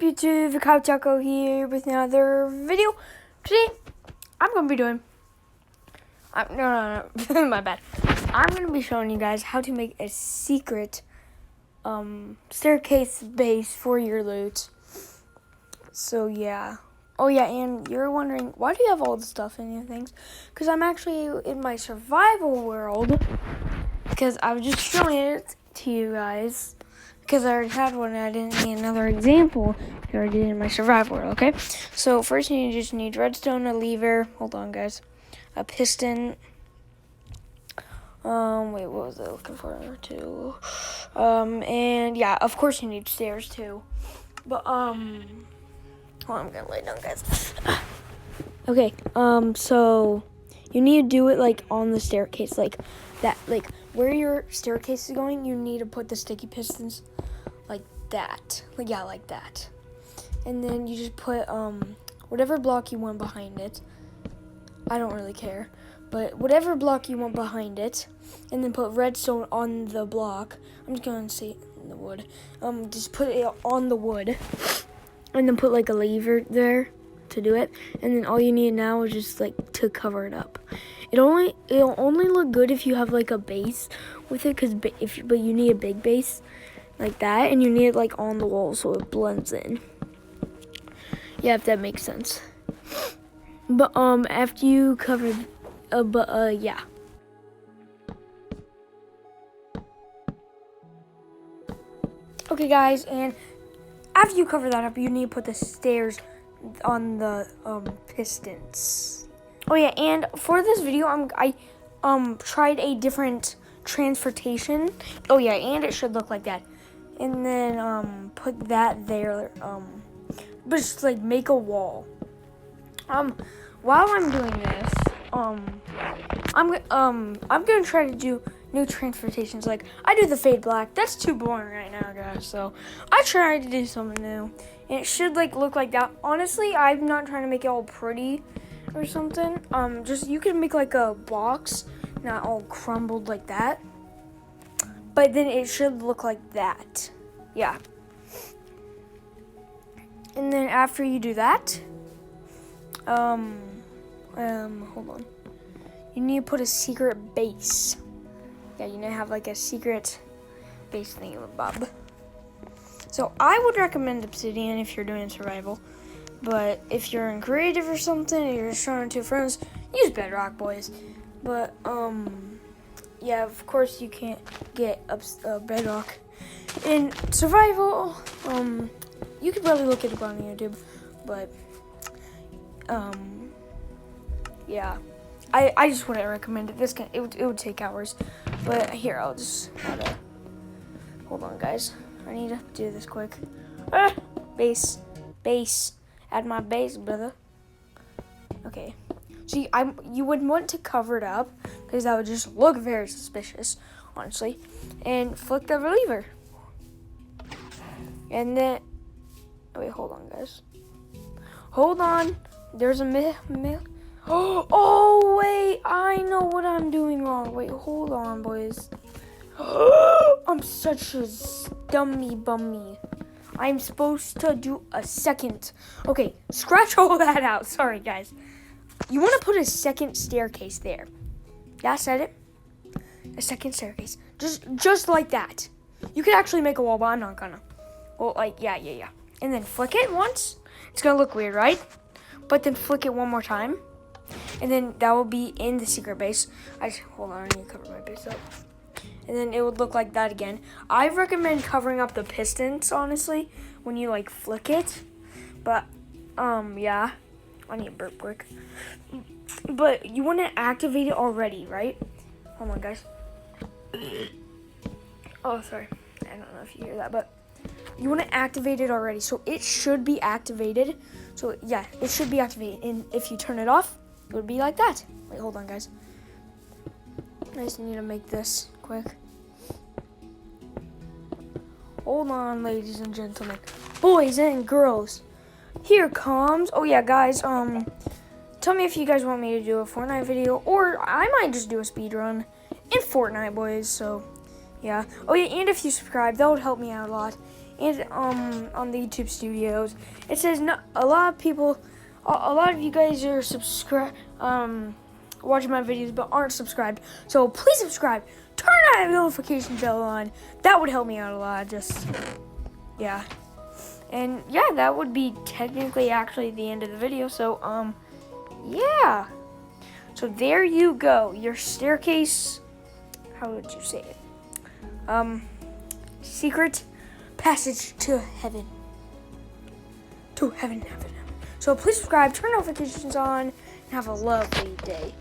YouTube? The Cow Taco here with another video. Today, I'm going to be doing... no, my bad. I'm going to be showing you guys how to make a secret staircase base for your loot. So, yeah. Oh, yeah, and you're wondering, why do you have all the stuff in your things? Because I'm actually in my survival world. Because I was just showing it to you guys. Because I already had one and I didn't need another example. I already did in my survival world, okay? So first you just need redstone, a lever. Hold on, guys. A piston. Wait, what was I looking for? Too. And yeah, of course you need stairs too. But, hold on, I'm gonna lay down, guys. Okay, so you need to do it, like, on the staircase, like that, like, where your staircase is going, you need to put the sticky pistons like that. Like, yeah, like that. And then you just put, whatever block you want behind it. I don't really care. But whatever block you want behind it. And then put redstone on the block. I'm just going to say the wood. Just put it on the wood. And then put, like, a lever there to do it. And then all you need now is just, like, to cover it up. It'll only look good if you have, like, a base with it, but you need a big base like that, and you need it, like, on the wall so it blends in. Yeah, if that makes sense. But after you cover, yeah. Okay, guys, and after you cover that up, you need to put the stairs on the pistons. Oh yeah, and for this video, I tried a different transportation. Oh yeah, and it should look like that. And then put that there. But just like make a wall. While I'm doing this, I'm gonna try to do new transportations. Like I do the fade black. That's too boring right now, guys. So I tried to do something new, and it should like look like that. Honestly, I'm not trying to make it all pretty or something. Just you can make like a box, not all crumbled like that. But then it should look like that. Yeah. And then after you do that, hold on. You need to put a secret base. Yeah, you need to have like a secret base thingamabob. So I would recommend obsidian if you're doing survival. But if you're in creative or something, and you're just showing two friends, use bedrock, boys. But, yeah, of course you can't get bedrock. In survival, you could probably look it up on YouTube. But, yeah. I just wouldn't recommend it. It would take hours. But here, I'll just hold on, guys. I need to do this quick. Base. Add my base, brother. Okay. See, you would want to cover it up because that would just look very suspicious, honestly. And flick the lever. And then, wait, hold on, guys. Hold on. There's a Oh, wait. I know what I'm doing wrong. Wait, hold on, boys. I'm such a dummy bummy. I'm supposed to do a second. Okay, scratch all that out. Sorry, guys. You want to put a second staircase there. Yeah, I said it. A second staircase. Just like that. You could actually make a wall, but I'm not gonna. Well, like, yeah. And then flick it once. It's gonna look weird, right? But then flick it one more time. And then that will be in the secret base. Hold on, I need to cover my base up. And then it would look like that again. I recommend covering up the pistons, honestly, when you, like, flick it. But, yeah. I need to burp quick. But you want to activate it already, right? Hold on, guys. Oh, sorry. I don't know if you hear that, but you want to activate it already. So it should be activated. So, yeah, it should be activated. And if you turn it off, it would be like that. Wait, hold on, guys. I just need to make this quick. Hold on, ladies and gentlemen, boys and girls. Here comes. Oh yeah, guys. Tell me if you guys want me to do a Fortnite video, or I might just do a speed run in Fortnite, boys. So, yeah. Oh yeah, and if you subscribe, that would help me out a lot. and on the YouTube studios. It says a lot of people, a lot of you guys are watching my videos but aren't subscribed. So please subscribe. Turn that notification bell on. That would help me out a lot. Yeah. And yeah, that would be technically actually the end of the video. So yeah. So there you go. Your staircase. How would you say it? Secret passage to heaven. To heaven. So please subscribe, turn notifications on, and have a lovely day.